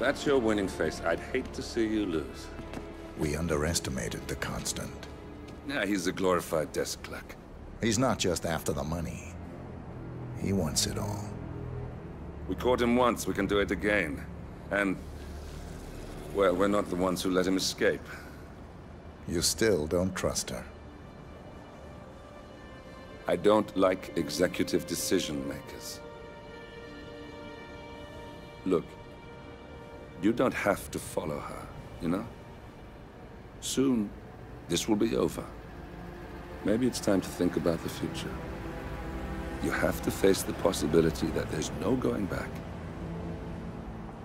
that's your winning face, I'd hate to see you lose. We underestimated the Constant. Yeah, he's a glorified desk clerk. He's not just after the money. He wants it all. We caught him once, we can do it again. And, well, we're not the ones who let him escape. You still don't trust her. I don't like executive decision makers. Look, you don't have to follow her, you know? Soon, this will be over. Maybe it's time to think about the future. You have to face the possibility that there's no going back.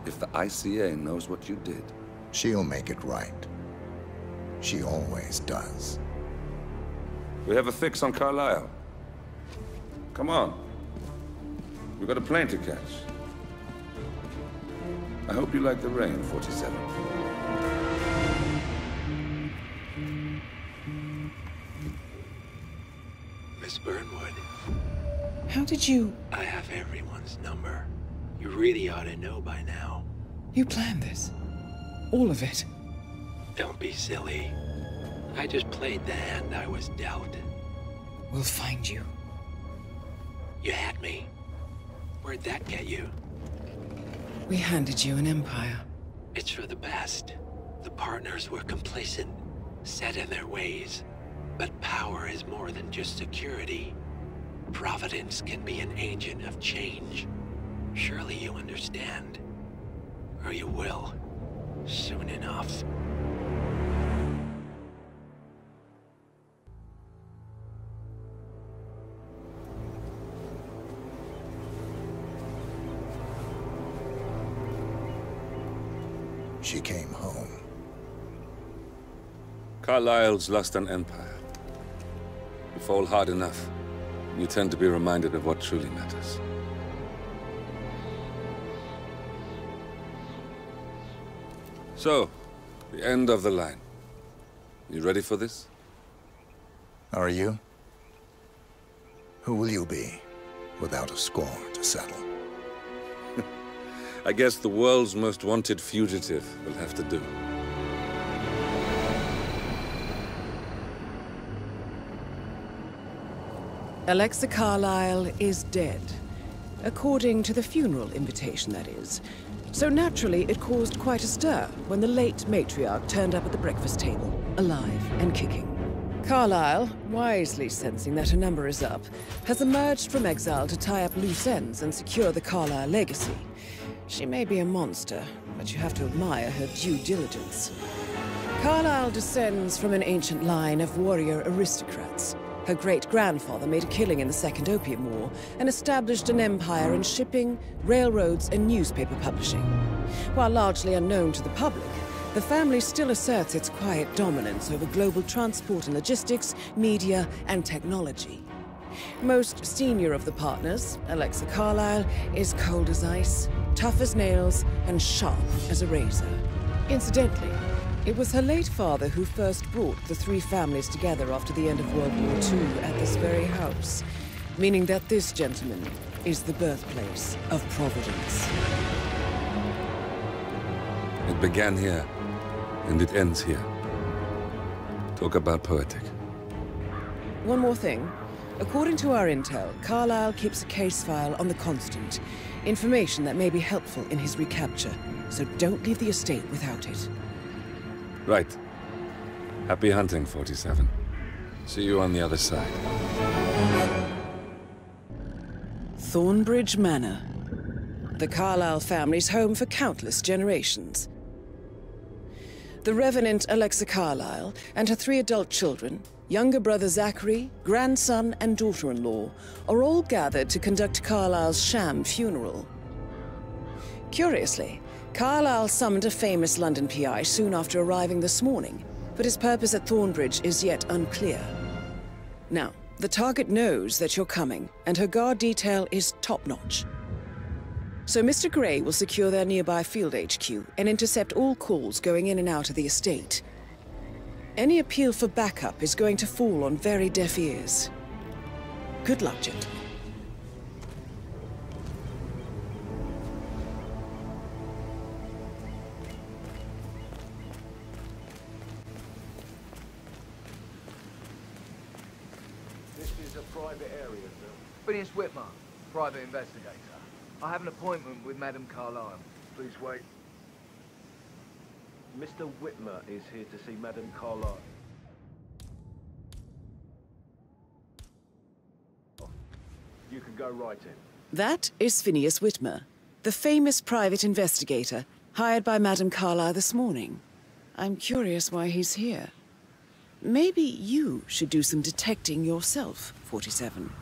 If the ICA knows what you did... She'll make it right. She always does. We have a fix on Carlisle. Come on. We've got a plane to catch. I hope you like the rain, 47. Miss Burnwood. How did you... I have everyone's number. You really ought to know by now. You planned this? All of it? Don't be silly. I just played the hand I was dealt. We'll find you. You had me. Where'd that get you? We handed you an empire. It's for the best. The partners were complacent, set in their ways. But power is more than just security. Providence can be an agent of change. Surely you understand. Or you will. Soon enough. She came home. Carlisle's lost an empire. You fall hard enough, you tend to be reminded of what truly matters. So, the end of the line. You ready for this? Are you? Who will you be, without a score to settle? I guess the world's most wanted fugitive will have to do. Alexa Carlisle is dead. According to the funeral invitation, that is. So naturally, it caused quite a stir when the late matriarch turned up at the breakfast table, alive and kicking. Carlisle, wisely sensing that her number is up, has emerged from exile to tie up loose ends and secure the Carlisle legacy. She may be a monster, but you have to admire her due diligence. Carlisle descends from an ancient line of warrior aristocrats. Her great-grandfather made a killing in the Second Opium War and established an empire in shipping, railroads, and newspaper publishing. While largely unknown to the public, the family still asserts its quiet dominance over global transport and logistics, media, and technology. Most senior of the partners, Alexa Carlisle, is cold as ice, tough as nails, and sharp as a razor. Incidentally, it was her late father who first brought the three families together after the end of World War II at this very house, meaning that this gentleman is the birthplace of Providence. It began here, and it ends here. Talk about poetic. One more thing. According to our intel, Carlisle keeps a case file on the Constant. Information that may be helpful in his recapture, so don't leave the estate without it. Right. Happy hunting, 47. See you on the other side. Thornbridge Manor. The Carlisle family's home for countless generations. The Revenant Alexa Carlisle and her 3 adult children, younger brother Zachary, grandson and daughter-in-law, are all gathered to conduct Carlisle's sham funeral. Curiously, Carlisle summoned a famous London PI soon after arriving this morning, but his purpose at Thornbridge is yet unclear. Now, the target knows that you're coming, and her guard detail is top-notch. So Mr. Gray will secure their nearby field HQ and intercept all calls going in and out of the estate. Any appeal for backup is going to fall on very deaf ears. Good luck, gentlemen. a private area, sir. Phineas Whitmer, private investigator. I have an appointment with Madame Carlyle. Please wait. Mr. Whitmer is here to see Madame Carlyle. You can go right in. That is Phineas Whitmer, the famous private investigator hired by Madame Carlyle this morning. I'm curious why he's here. Maybe you should do some detecting yourself, 47.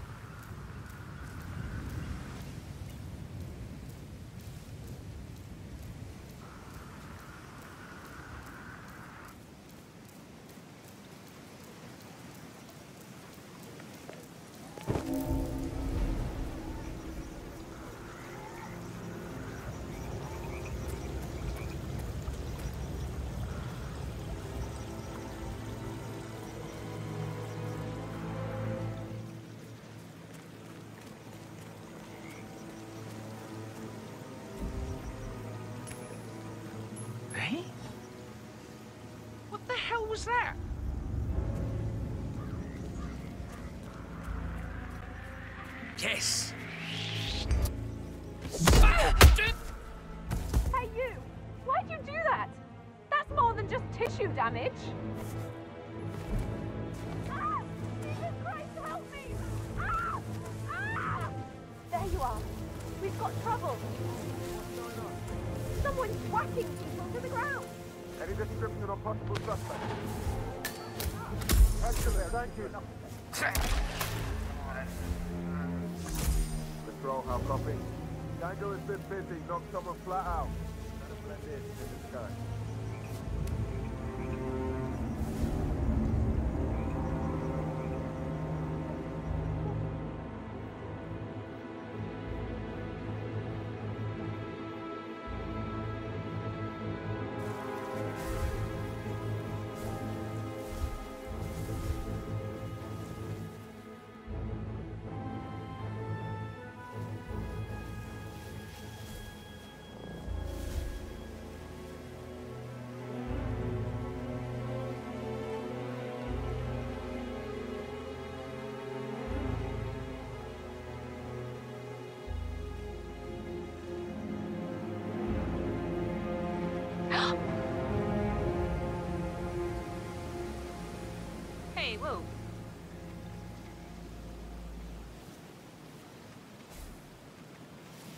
Hey? What the hell was that? Yes! Hey, you! Why'd you do that? That's more than just tissue damage. Ah! Jesus Christ, help me! Ah! Ah! There you are. We've got trouble. Someone's whacking people to the ground. Any description on possible suspects? Excellent, thank you. Patrol, how copy? Tango has been busy, knocked someone flat out. Trying to blend in the sky. Hey, whoa.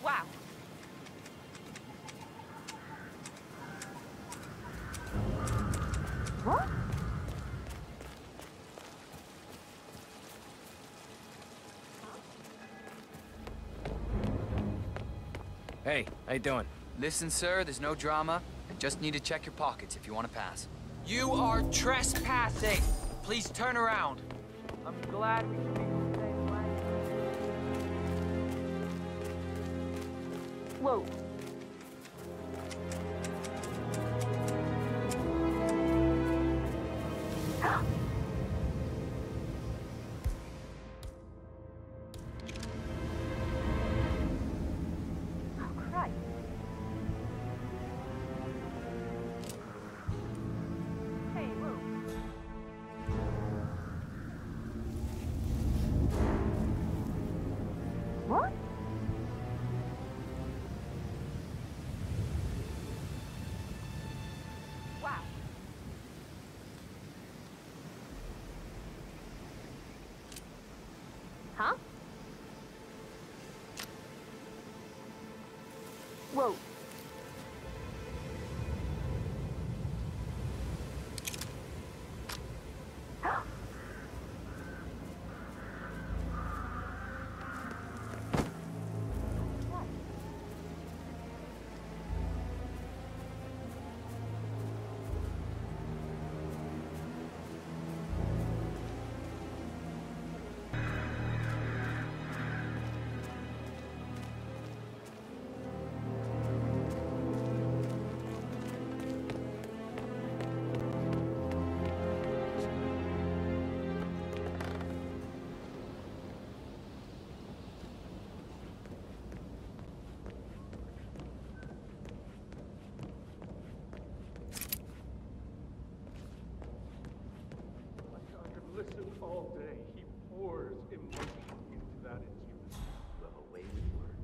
Wow. What? Hey, how you doing? Listen, sir, there's no drama. I just need to check your pockets if you want to pass. You are trespassing! Please turn around. I'm glad we can be the same way. Whoa. Oh, Christ. Hey, whoa. What? Wow. Huh? Whoa. I could listen all day. He pours emotion into that instrument. Love a way with words.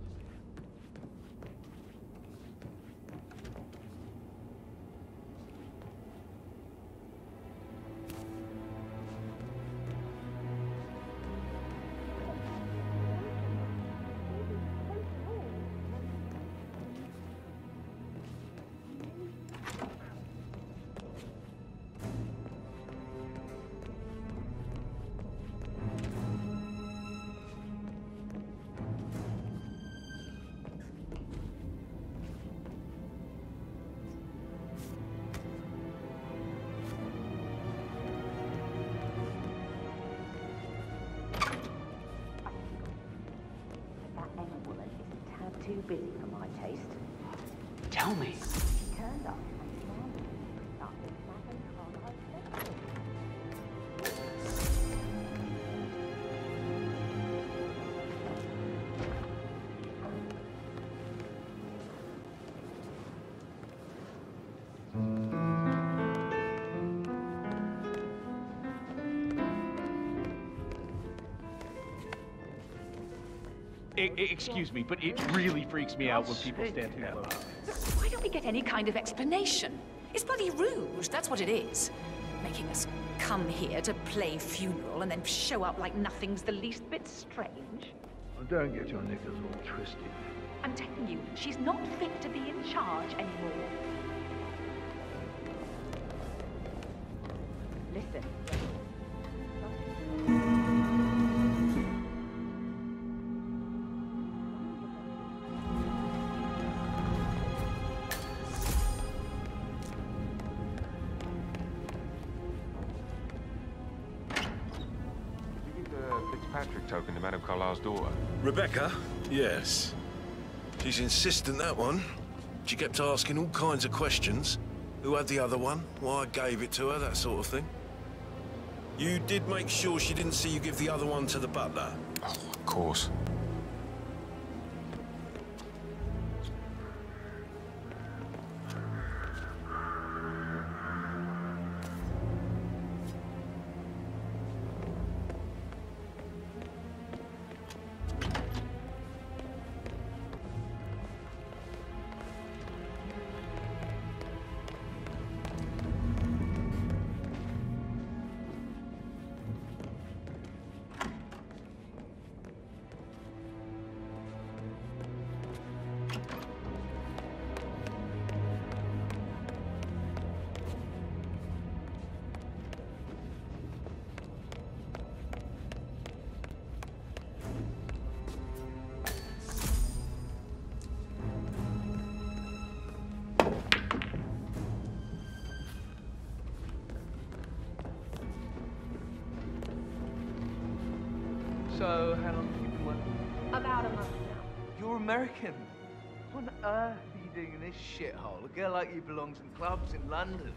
Too busy for my taste. Tell me. She turned up and demanded that the Dragon Carlisle Excuse me, but it really freaks me out when people stand too close. Why don't we get any kind of explanation? It's bloody rude, that's what it is. Making us come here to play funeral and then show up like nothing's the least bit strange. Well, don't get your knickers all twisted. I'm telling you, she's not fit to be in charge anymore. Listen. Fitzpatrick token to Madame Carlisle's daughter. Rebecca? Yes. She's insistent, that one. She kept asking all kinds of questions. Who had the other one? Why I gave it to her, that sort of thing. You did make sure she didn't see you give the other one to the butler? Oh, of course. So, how long have you been working? About a month now. You're American. What on earth are you doing in this shithole? A girl like you belongs in clubs in London.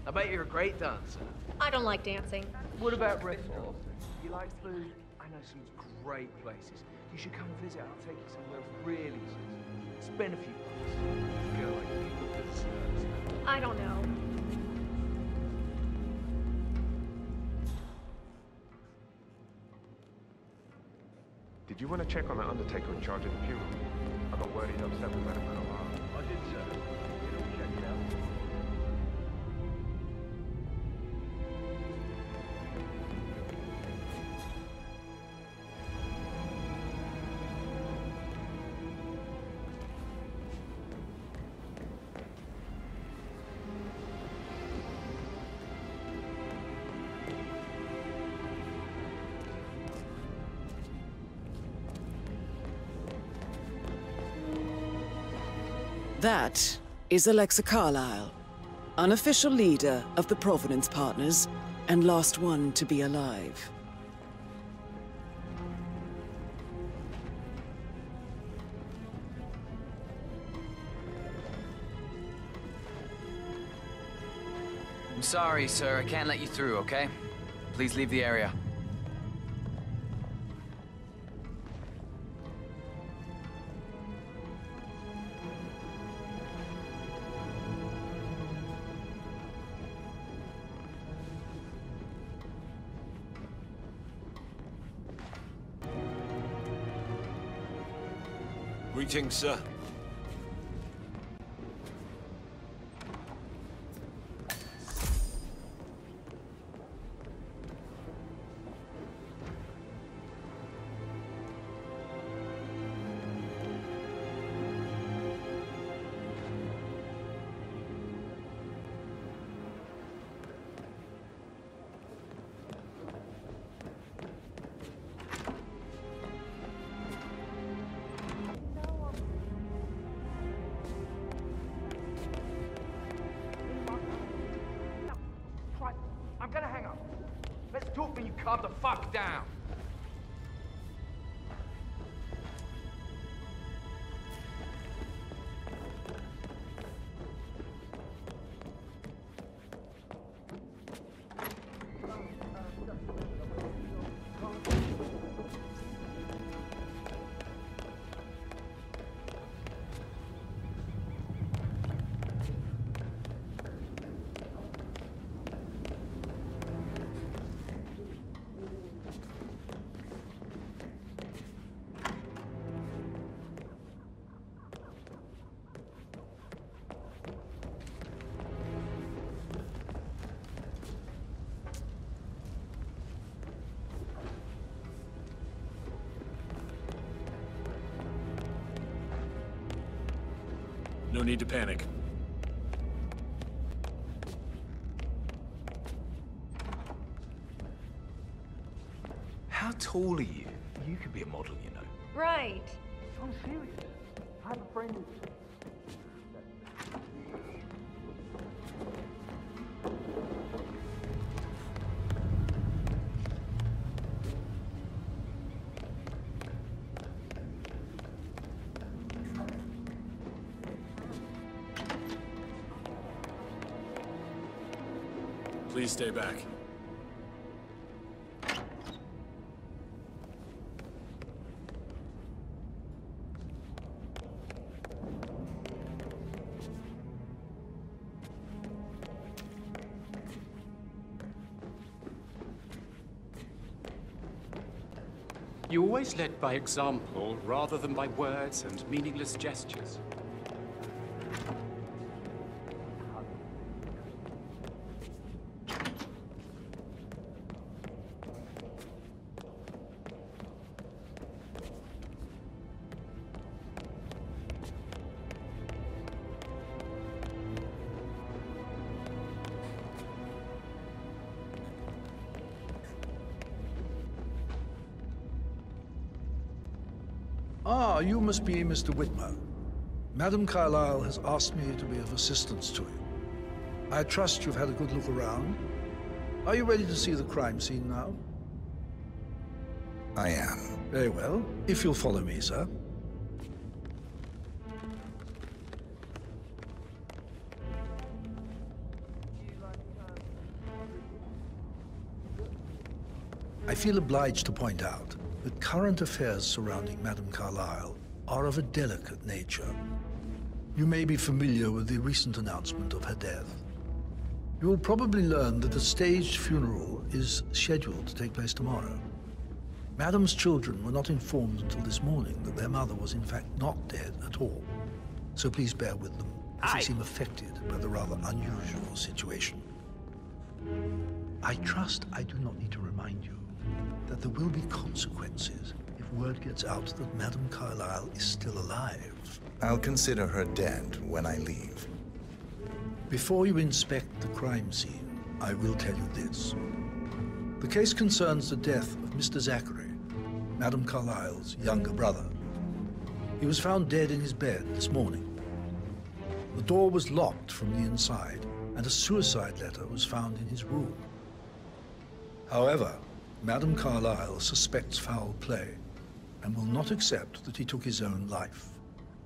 I bet you're a great dancer. I don't like dancing. What about restaurants? You like food? I know some great places. You should come visit. I'll take you somewhere really sweet. Spend a few bucks. A girl like you deserves that. I don't know. Did you want to check on that undertaker in charge of the funeral? I got word he'd upset with Madame Carlisle. I did, sir. Get all checked out. That is Alexa Carlisle, unofficial leader of the Providence Partners, and last one to be alive. I'm sorry, sir. I can't let you through, okay? Please leave the area. Greetings, sir. I'm gonna hang up. Let's talk when you calm the fuck down. No need to panic. How tall are you? You could be a model, you know. Right. I'm serious. I have a friend who's... Please stay back. You always led by example rather than by words and meaningless gestures. Ah, you must be Mr. Whitman. Madam Carlyle has asked me to be of assistance to you. I trust you've had a good look around. Are you ready to see the crime scene now? I am. Very well. If you'll follow me, sir. I feel obliged to point out that current affairs surrounding Madam Carlyle are of a delicate nature. You may be familiar with the recent announcement of her death. You will probably learn that a staged funeral is scheduled to take place tomorrow. Madam's children were not informed until this morning that their mother was in fact not dead at all. So please bear with them, as they seem affected by the rather unusual situation. I trust I do not need to remind you that there will be consequences if word gets out that Madam Carlyle is still alive. I'll consider her dead when I leave. Before you inspect the crime scene, I will tell you this. The case concerns the death of Mr. Zachary, Madam Carlyle's younger brother. He was found dead in his bed this morning. The door was locked from the inside, and a suicide letter was found in his room. However, Madam Carlyle suspects foul play and will not accept that he took his own life.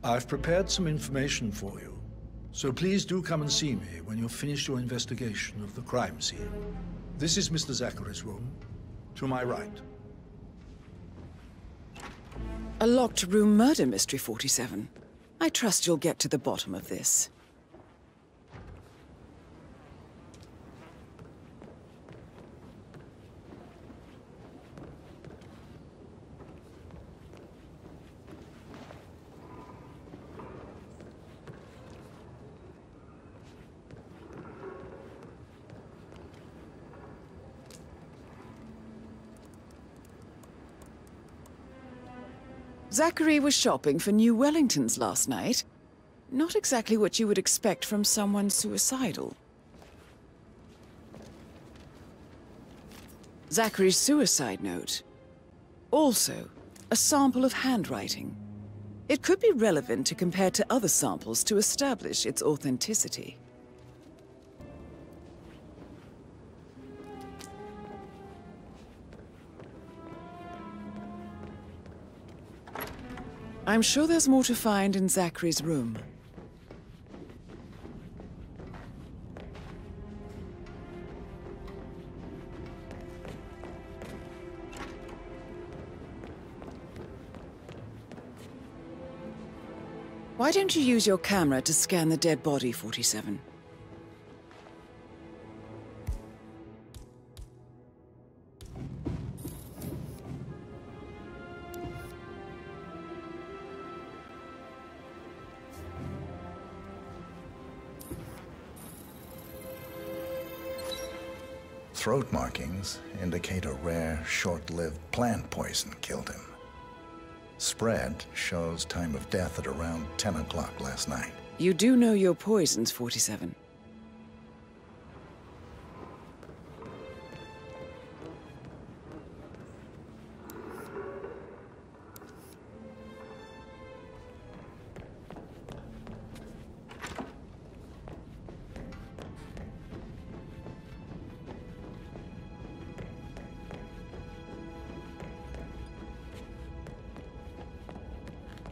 I've prepared some information for you, so please do come and see me when you've finished your investigation of the crime scene. This is Mr. Zachary's room, to my right. A locked room murder mystery, 47. I trust you'll get to the bottom of this. Zachary was shopping for new Wellingtons last night. Not exactly what you would expect from someone suicidal. Zachary's suicide note. Also, a sample of handwriting. It could be relevant to compare to other samples to establish its authenticity. I'm sure there's more to find in Zachary's room. Why don't you use your camera to scan the dead body, 47? Throat markings indicate a rare, short-lived plant poison killed him. Spread shows time of death at around 10 o'clock last night. You do know your poisons, 47.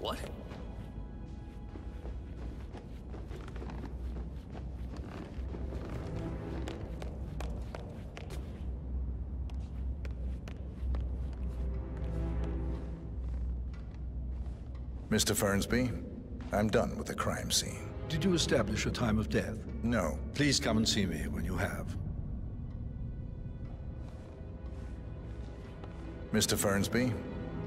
What? Mr. Fernsby, I'm done with the crime scene. Did you establish a time of death? No. Please come and see me when you have. Mr. Fernsby,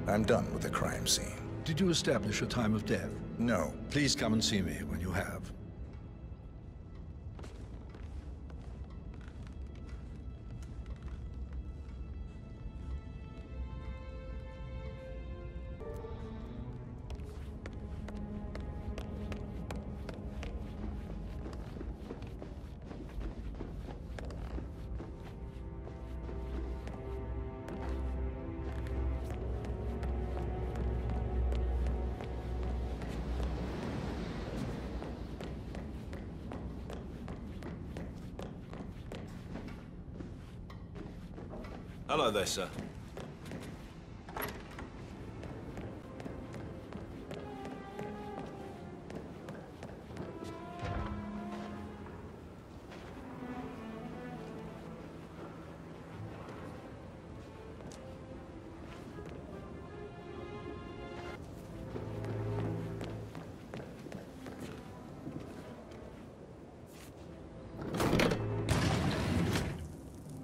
I'm done with the crime scene. Did you establish a time of death? No. Please come and see me when you have. Hello there, sir.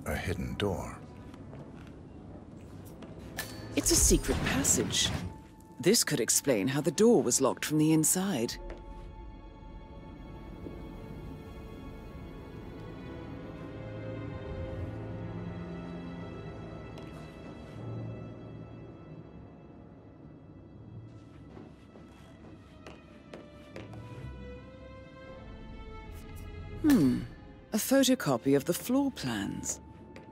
A hidden door. It's a secret passage. This could explain how the door was locked from the inside. A photocopy of the floor plans.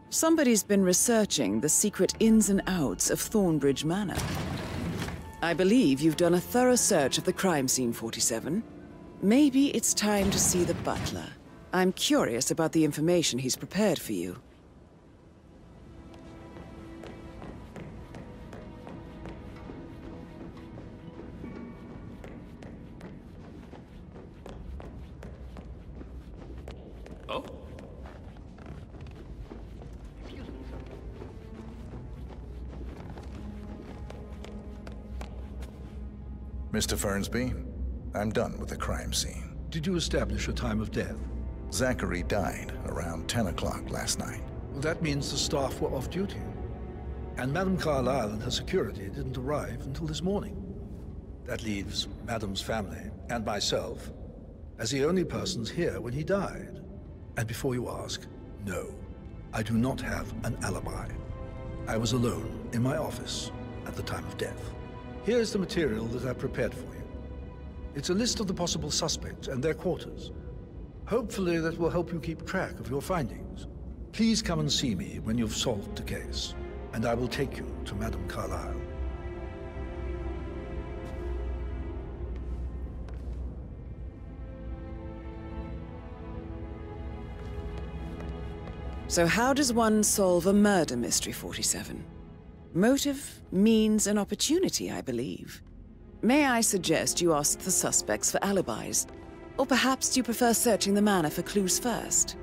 Somebody's been researching the secret ins and outs of Thornbridge Manor. I believe you've done a thorough search of the crime scene, 47. Maybe it's time to see the butler. I'm curious about the information he's prepared for you. Oh? Mr. Fernsby, I'm done with the crime scene. Did you establish a time of death? Zachary died around 10 o'clock last night. Well, that means the staff were off duty. And Madame Carlyle and her security didn't arrive until this morning. That leaves Madame's family and myself as the only persons here when he died. And before you ask, no, I do not have an alibi. I was alone in my office at the time of death. Here's the material that I prepared for you. It's a list of the possible suspects and their quarters. Hopefully that will help you keep track of your findings. Please come and see me when you've solved the case, and I will take you to Madame Carlyle. So how does one solve a murder mystery, 47? Motive, means, and opportunity, I believe. May I suggest you ask the suspects for alibis? Or perhaps you prefer searching the manor for clues first?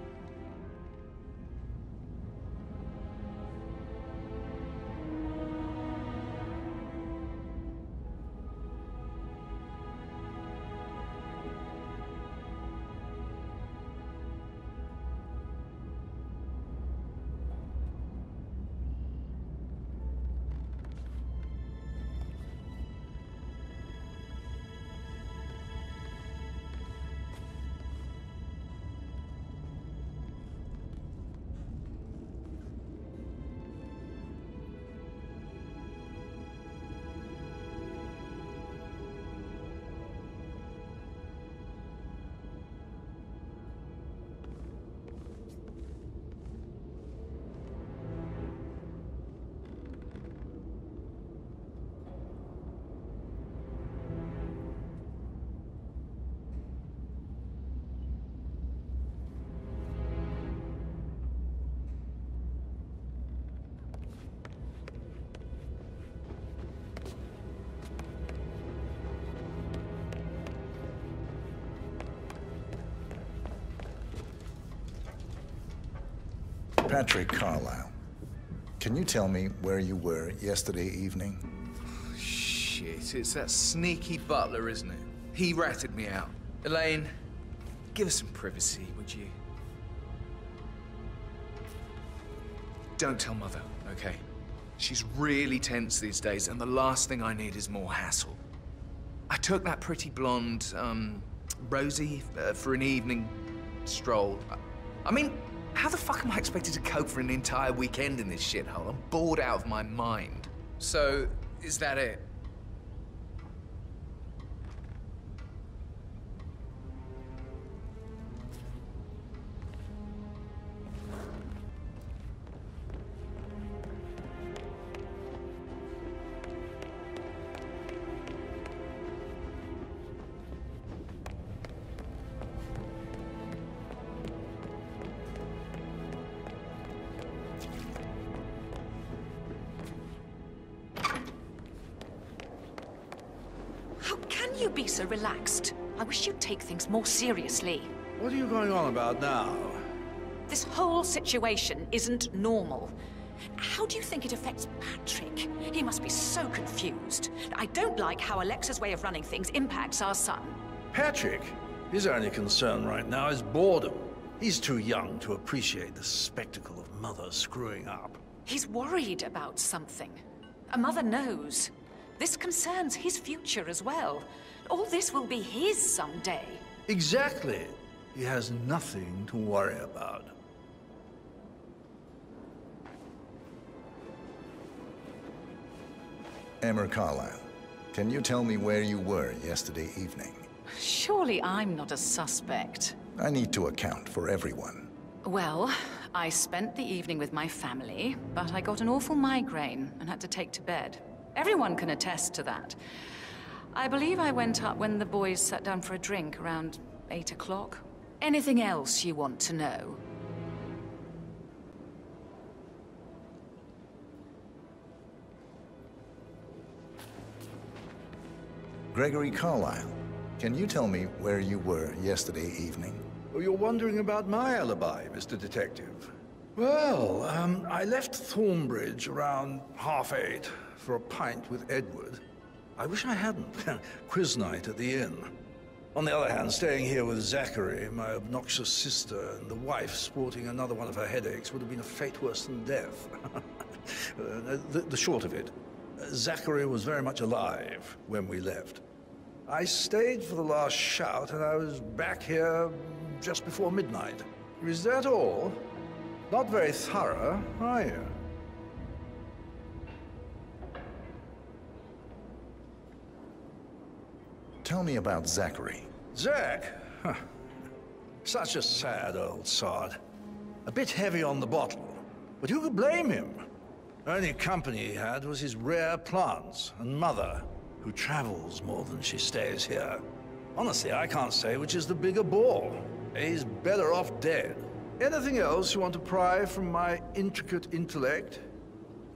Patrick Carlyle, can you tell me where you were yesterday evening? Shit, it's that sneaky butler, isn't it? He ratted me out. Elaine, give us some privacy, would you? Don't tell Mother, okay? She's really tense these days, and the last thing I need is more hassle. I took that pretty blonde, Rosie, for an evening stroll. I mean, how the fuck am I expected to cope for an entire weekend in this shithole? I'm bored out of my mind. So, is that it? You be so relaxed. I wish you'd take things more seriously. What are you going on about now? This whole situation isn't normal. How do you think it affects Patrick? He must be so confused. I don't like how Alexa's way of running things impacts our son. Patrick? His only concern right now is boredom. He's too young to appreciate the spectacle of Mother screwing up. He's worried about something. A mother knows. This concerns his future as well. All this will be his someday. Exactly. He has nothing to worry about. Emmer Carlyle, can you tell me where you were yesterday evening? Surely I'm not a suspect. I need to account for everyone. Well, I spent the evening with my family, but I got an awful migraine and had to take to bed. Everyone can attest to that. I believe I went up when the boys sat down for a drink around 8 o'clock. Anything else you want to know? Gregory Carlyle, can you tell me where you were yesterday evening? Oh, you're wondering about my alibi, Mr. Detective. Well, I left Thornbridge around 8:30 for a pint with Edward. I wish I hadn't. Quiz night at the inn. On the other hand, staying here with Zachary, my obnoxious sister, and the wife sporting another one of her headaches would have been a fate worse than death. The short of it, Zachary was very much alive when we left. I stayed for the last shout, and I was back here just before midnight. Is that all? Not very thorough, are you? Tell me about Zachary. Zack? Huh. Such a sad old sod. A bit heavy on the bottle, but who could blame him? Only company he had was his rare plants and mother, who travels more than she stays here. Honestly, I can't say which is the bigger bore. He's better off dead. Anything else you want to pry from my intricate intellect?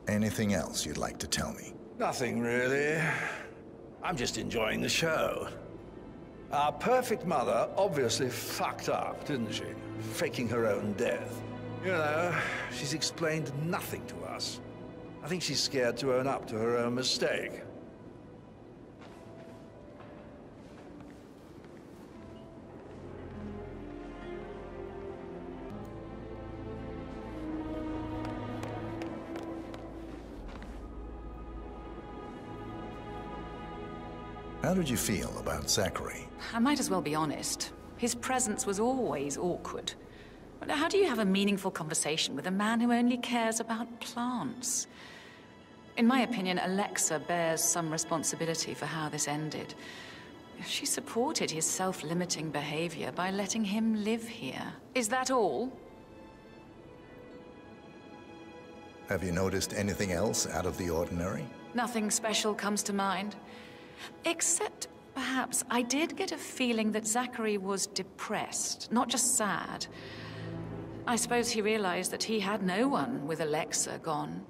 Anything else you'd like to tell me? Nothing, really. I'm just enjoying the show. Our perfect mother obviously fucked up, didn't she? Faking her own death. You know, she's explained nothing to us. I think she's scared to own up to her own mistake. How did you feel about Zachary? I might as well be honest. His presence was always awkward. But how do you have a meaningful conversation with a man who only cares about plants? In my opinion, Alexa bears some responsibility for how this ended. She supported his self-limiting behavior by letting him live here. Is that all? Have you noticed anything else out of the ordinary? Nothing special comes to mind. Except, perhaps, I did get a feeling that Zachary was depressed, not just sad. I suppose he realized that he had no one with Alexa gone.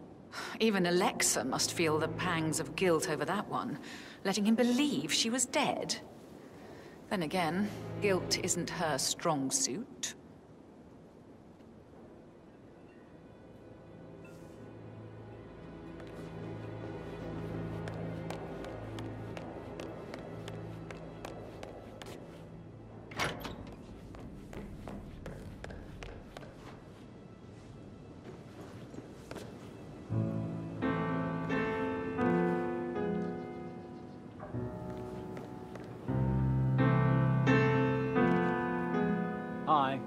Even Alexa must feel the pangs of guilt over that one, letting him believe she was dead. Then again, guilt isn't her strong suit. Hi.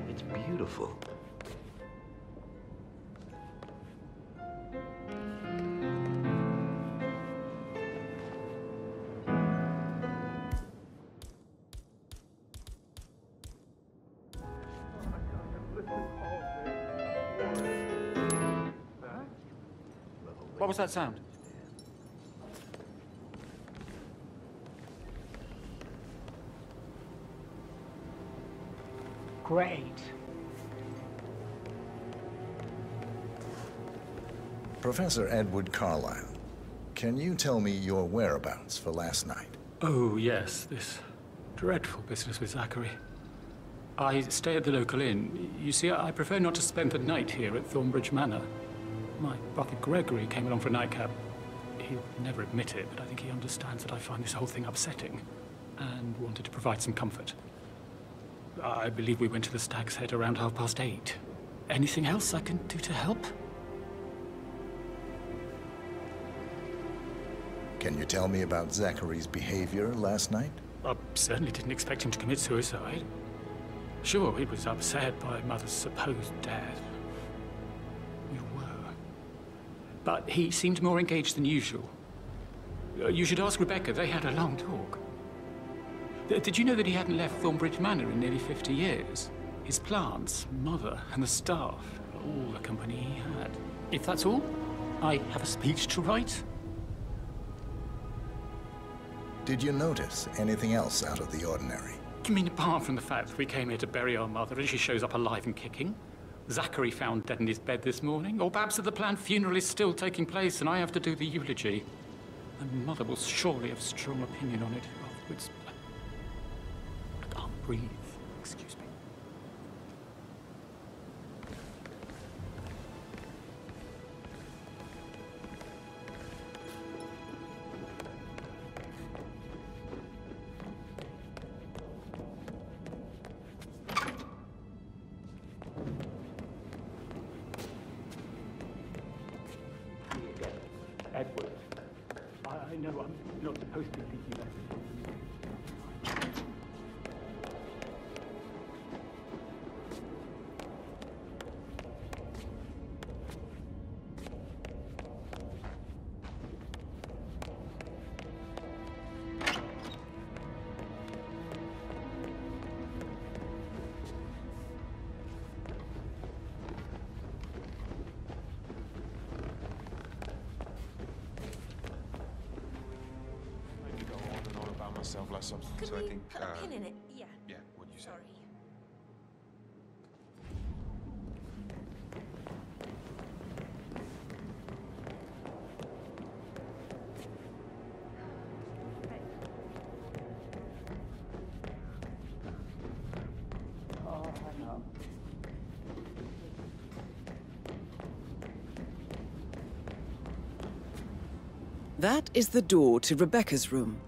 It's beautiful. What was that sound? Great. Professor Edward Carlyle, can you tell me your whereabouts for last night? Oh, yes, this dreadful business with Zachary. I stay at the local inn. You see, I prefer not to spend the night here at Thornbridge Manor. My brother Gregory came along for a nightcap. He'll never admit it, but I think he understands that I find this whole thing upsetting and wanted to provide some comfort. I believe we went to the Stag's Head around 8:30. Anything else I can do to help? Can you tell me about Zachary's behavior last night? I certainly didn't expect him to commit suicide. Sure, he was upset by Mother's supposed death. We were. But he seemed more engaged than usual. You should ask Rebecca. They had a long talk. Did you know that he hadn't left Thornbridge Manor in nearly 50 years? His plants, Mother, and the staff, all the company he had. If that's all, I have a speech to write. Did you notice anything else out of the ordinary? You mean apart from the fact that we came here to bury our mother and she shows up alive and kicking? Zachary found dead in his bed this morning? Or perhaps that the planned funeral is still taking place and I have to do the eulogy? And Mother will surely have strong opinion on it afterwards. I can't breathe. Excuse me. Edward, I know I'm not supposed to be thinking that. myself like substance, Could so I we think... put a pin in it? Yeah. Yeah, what do you say? Sorry. That is the door to Rebecca's room.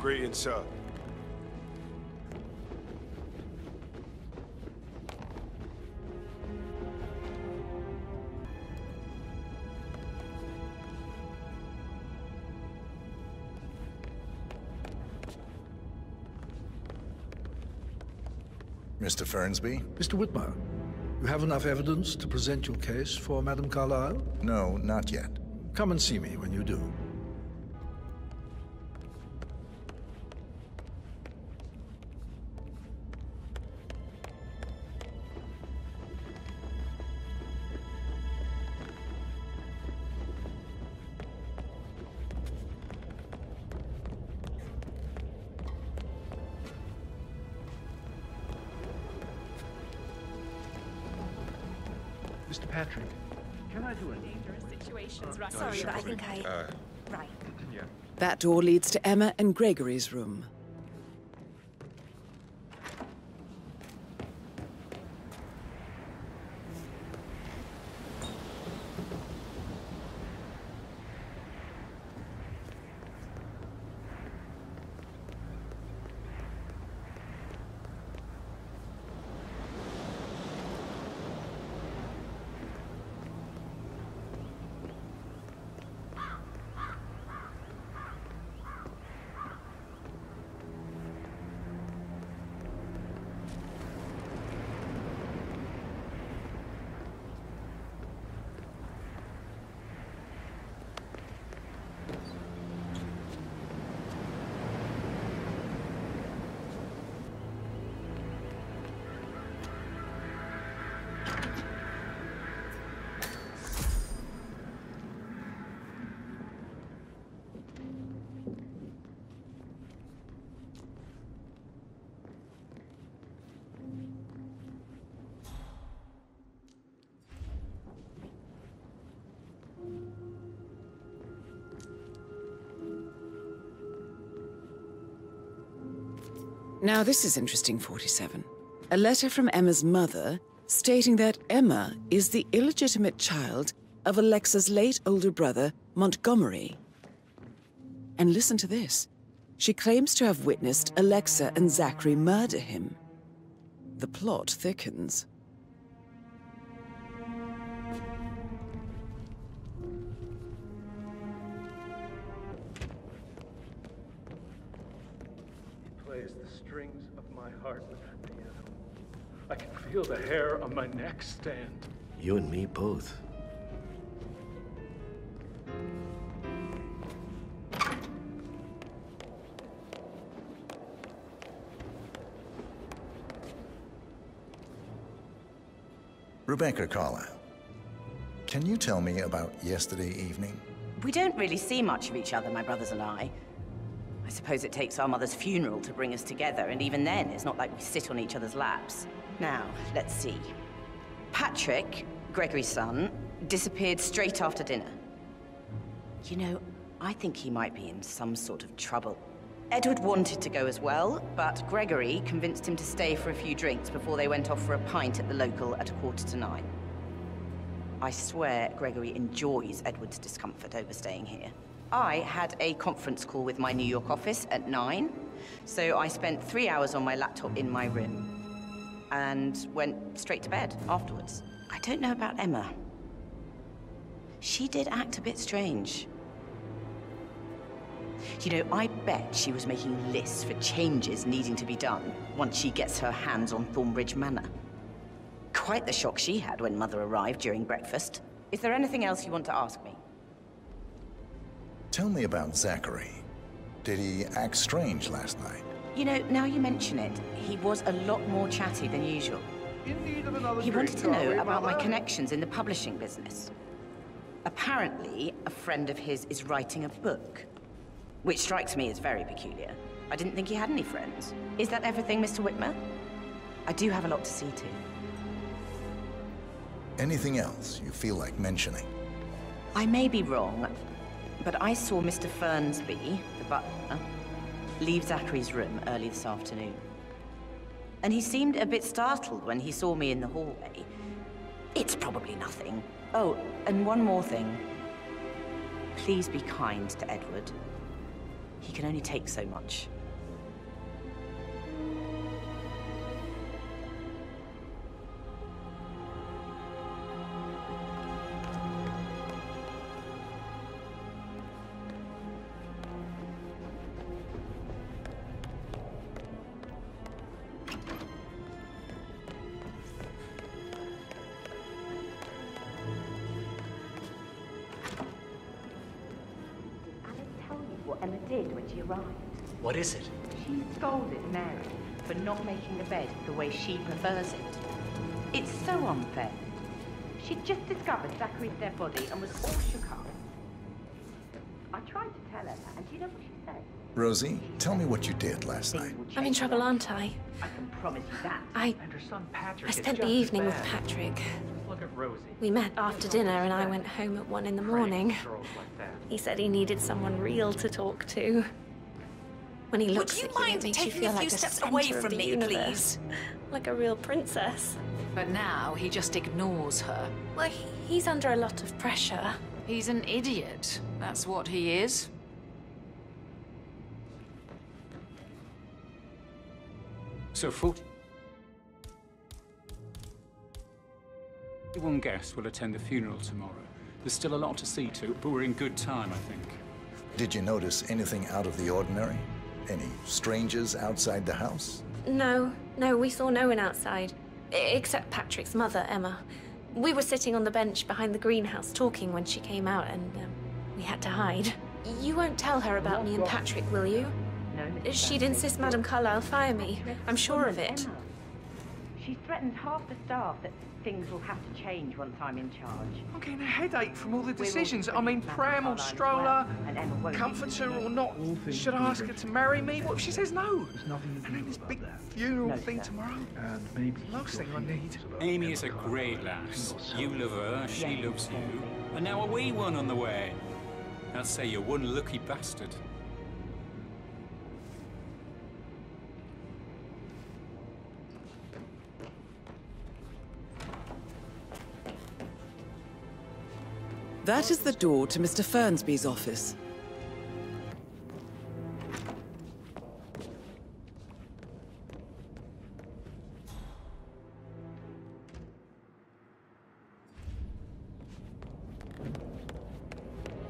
Greetings, sir. Mr. Fernsby? Mr. Whitmer, you have enough evidence to present your case for Madame Carlyle? No, not yet. Come and see me when you do. Mr. Patrick, can I do a Dangerous situations, right? no, Sorry, sure, but I think Right. Yeah. That door leads to Emma and Gregory's room. Now this is interesting, 47. A letter from Emma's mother stating that Emma is the illegitimate child of Alexa's late older brother, Montgomery. And listen to this. She claims to have witnessed Alexa and Zachary murder him. The plot thickens. plays the strings of my heart with that piano. I can feel the hair on my neck stand. You and me both. Rebecca Carlyle, can you tell me about yesterday evening? We don't really see much of each other, my brothers and I. I suppose it takes our mother's funeral to bring us together, and even then, it's not like we sit on each other's laps. Now, let's see. Patrick, Gregory's son, disappeared straight after dinner. You know, I think he might be in some sort of trouble. Edward wanted to go as well, but Gregory convinced him to stay for a few drinks before they went off for a pint at the local at 9:15. I swear Gregory enjoys Edward's discomfort over staying here. I had a conference call with my New York office at 9, so I spent 3 hours on my laptop in my room and went straight to bed afterwards. I don't know about Emma. She did act a bit strange. You know, I bet she was making lists for changes needing to be done once she gets her hands on Thornbridge Manor. Quite the shock she had when Mother arrived during breakfast. Is there anything else you want to ask me? Tell me about Zachary. Did he act strange last night? You know, now you mention it, he was a lot more chatty than usual. He wanted to know about my connections in the publishing business. Apparently, a friend of his is writing a book, which strikes me as very peculiar. I didn't think he had any friends. Is that everything, Mr. Whitmer? I do have a lot to see to. Anything else you feel like mentioning? I may be wrong, but I saw Mr. Fernsby, the butler, leave Zachary's room early this afternoon. And he seemed a bit startled when he saw me in the hallway. It's probably nothing. Oh, and one more thing. Please be kind to Edward. He can only take so much. Emma did when she arrived. What is it? She scolded Mary for not making the bed the way she prefers it. It's so unfair. She'd just discovered Zachary's dead body and was all shook up. I tried to tell her, and do you know what she said? Rosie, tell me what you did last night. I'm in trouble, aren't I? I can promise you that. I spent the evening with Patrick. Look at Rosie. We met after dinner and I went home at 1 in the morning. He said he needed someone real to talk to. When he looks at you, it makes you feel like the center of the universe. Like a real princess. But now he just ignores her. Well, he's under a lot of pressure. He's an idiot. That's what he is. So 41 guests will attend the funeral tomorrow. There's still a lot to see to, but we're in good time, I think. Did you notice anything out of the ordinary? Any strangers outside the house? No, we saw no one outside. Except Patrick's mother, Emma. We were sitting on the bench behind the greenhouse talking when she came out and we had to hide. You won't tell her about me and Patrick, will you? No, She'd insist Madame Carlyle fire me. I'm sure of it. Emma. She's threatened half the staff that things will have to change once I'm in charge. I'm getting a headache from all the decisions. I mean, pram or stroller, comforter or not. Should I ask her to marry me? What if she says no? And then this big funeral thing tomorrow. Last thing I need. Amy is a great lass. You love her, she loves you. And now a wee one on the way. I'd say you're one lucky bastard. That is the door to Mr. Fernsby's office.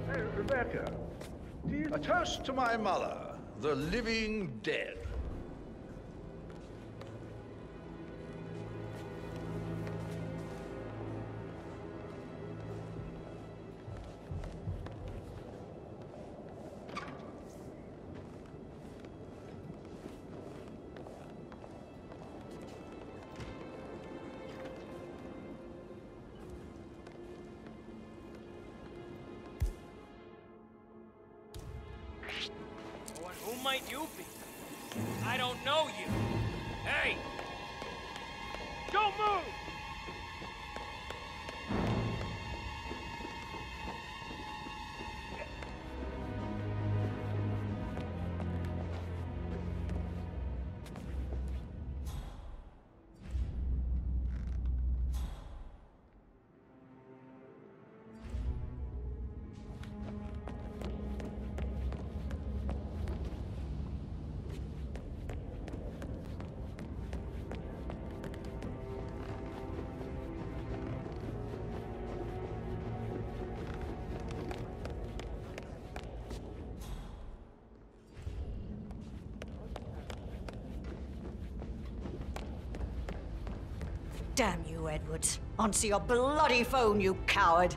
Hey, Rebecca. A toast to my mother, the living dead. Who might you be? I don't know you. Hey! Don't move! Damn you, Edwards. Answer your bloody phone, you coward!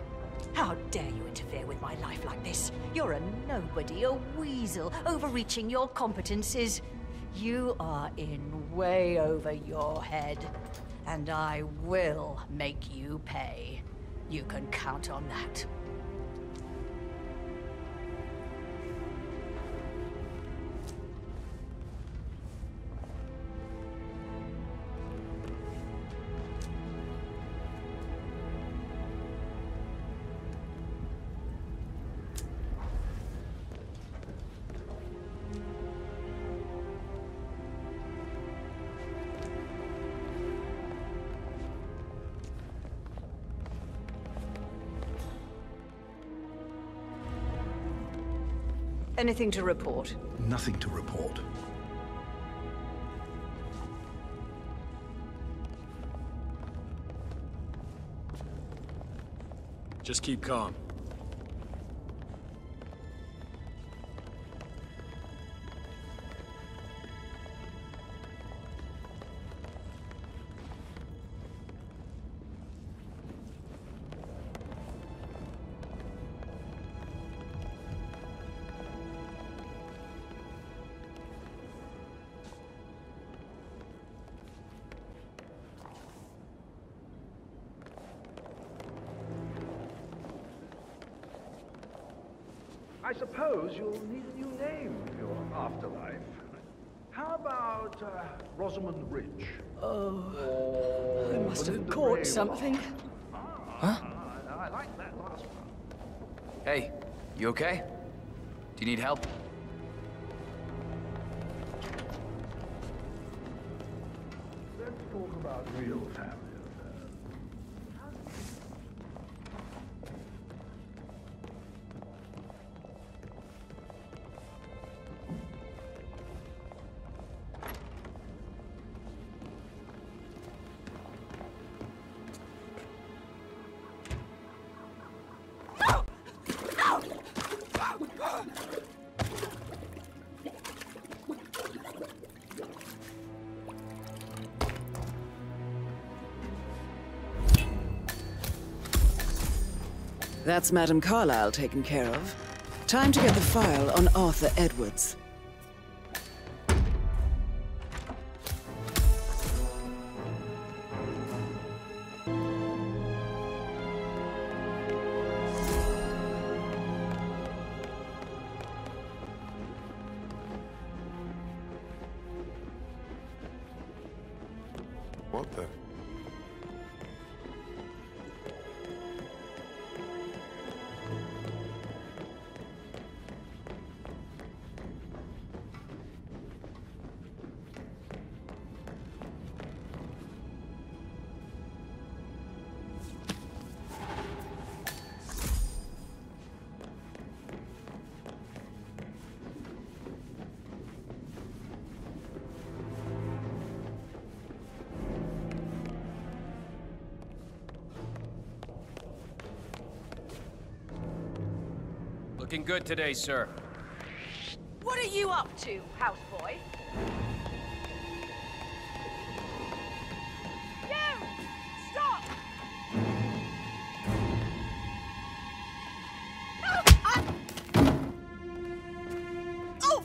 How dare you interfere with my life like this? You're a nobody, a weasel, overreaching your competences. You are in way over your head, and I will make you pay. You can count on that. Anything to report? Nothing to report. Just keep calm. I suppose you'll need a new name for your afterlife. How about Rosamund Ridge? Oh, I must have caught something. Huh? I like that last one. Hey, you okay? Do you need help? Let's talk about real family. That's Madame Carlyle taken care of. Time to get the file on Arthur Edwards. What the? Looking good today, sir. What are you up to, houseboy? You! Stop! Oh!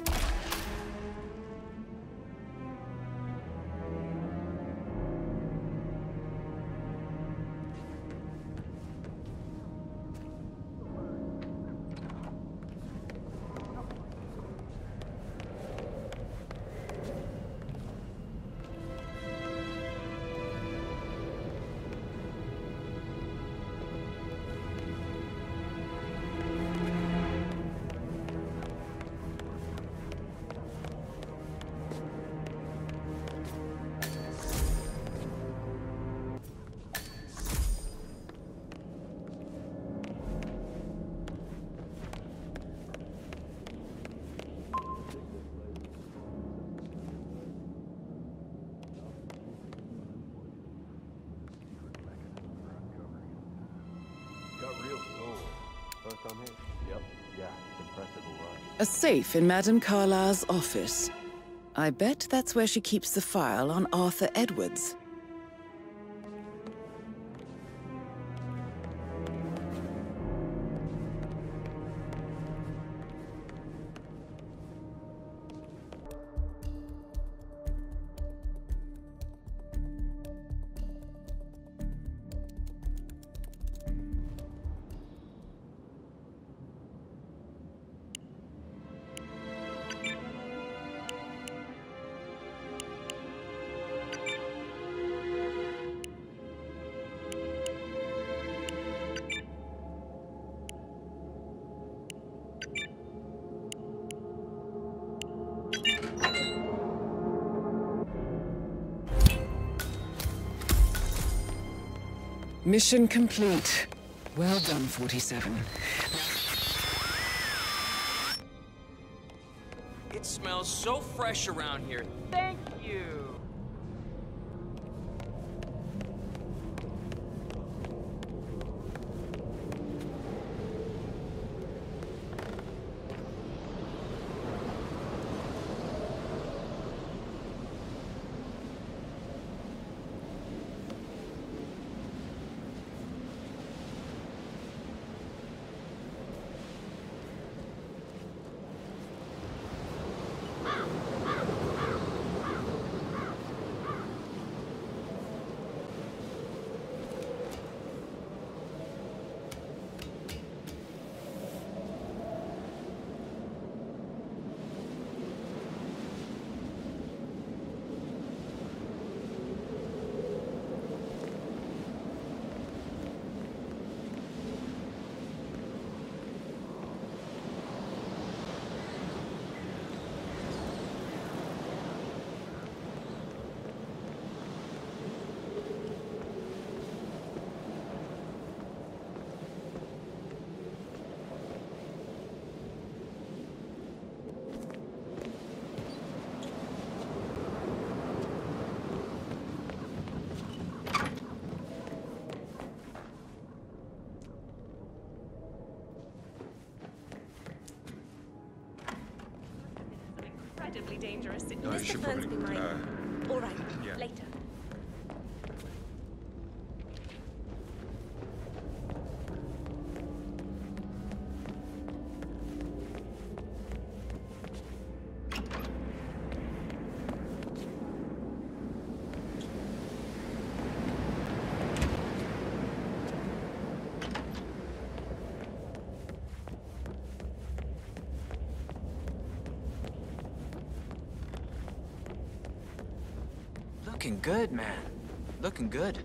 A safe in Madame Carlyle's office. I bet that's where she keeps the file on Arthur Edwards. Mission complete. Well done, 47. It smells so fresh around here. Thank you. Incredibly dangerous. No, you should probably... All right, yeah. later. Looking good, man. Looking good.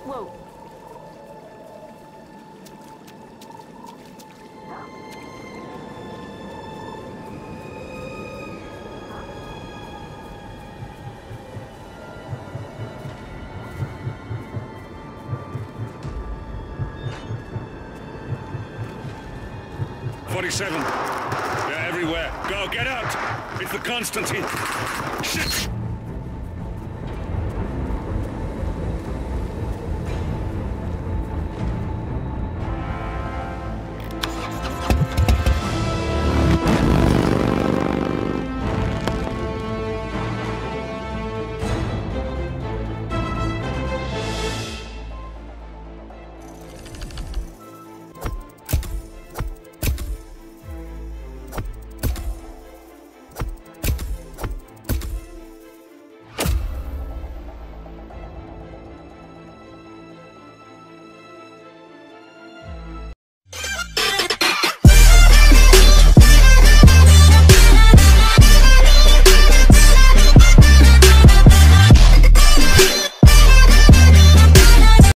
Whoa. They're everywhere. Go, get out! It's the Constantine. Shit!